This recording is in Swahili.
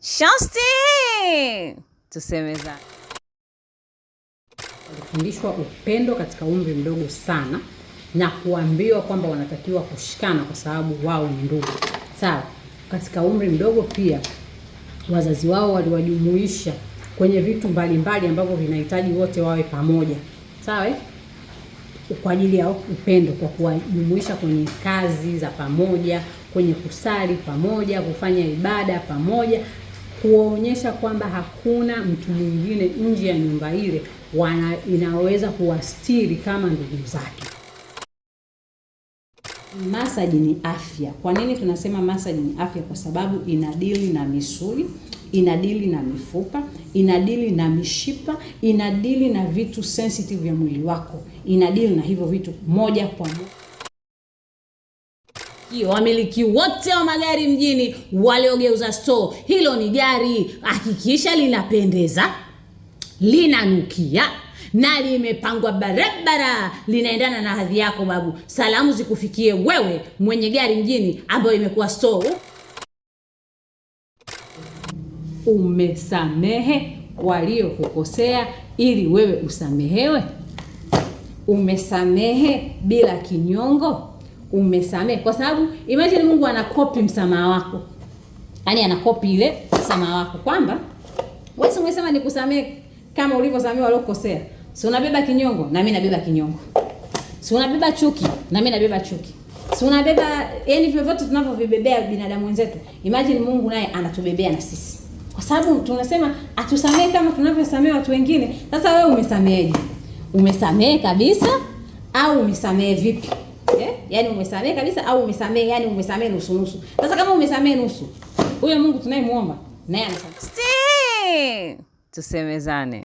Shosti! Tusemezane. Walifundishwa upendo katika umri mdogo sana na kuambiwa kwamba wanatakiwa kushikana kwa sababu wao ni ndugu. Sawa, katika umri mdogo pia wazazi wao waliwajumuisha kwenye vitu mbalimbali ambavyo vinahitaji wote wawe pamoja. Sawa? Kwa ajili ya upendo, kwa kuwajumuisha kwenye kazi za pamoja, kwenye kusali pamoja, kufanya ibada pamoja, kuonyesha kwamba hakuna mtu mwingine nje ya nyumba ile inaweza kuwastiri kama ndugu zake. Massage ni afya. Kwa nini tunasema massage ni afya? Kwa sababu inadili na misuli, inadili na mifupa, inadili na mishipa, inadili na vitu sensitive vya mwili wako, inadili na hivyo vitu moja kwa moja. Wamiliki wote wa magari mjini waliogeuza store, hilo ni gari, hakikisha linapendeza, linanukia na limepangwa barabara, linaendana na hadhi yako babu. Salamu zikufikie wewe mwenye gari mjini ambayo imekuwa store. Umesamehe waliokukosea ili wewe usamehewe? Umesamehe bila kinyongo? Umesamehe kwa sababu imagine Mungu anakopi msamaha wako. Yaani anakopi ile msamaha wako kwamba wewe umesema nikusamehe kama ulivyosamehe waliokukosea. Si unabeba kinyongo na mimi nabeba kinyongo. Si unabeba chuki na mimi nabeba chuki. Si unabeba, yani vyovyote tunavyovibebea binadamu wenzetu. Imagine Mungu naye anatubebea na sisi. Kwa sababu tunasema atusamehe kama tunavyosamehe watu wengine. Sasa wewe umesameheje? Umesamehe kabisa au umesamehe vipi? Yaani umesamehe kabisa au umesamehe, yani umesamehe nusu nusu. Sasa kama umesamehe nusu, huyo Mungu tunayemuomba naye anasamehe. Tusemezane.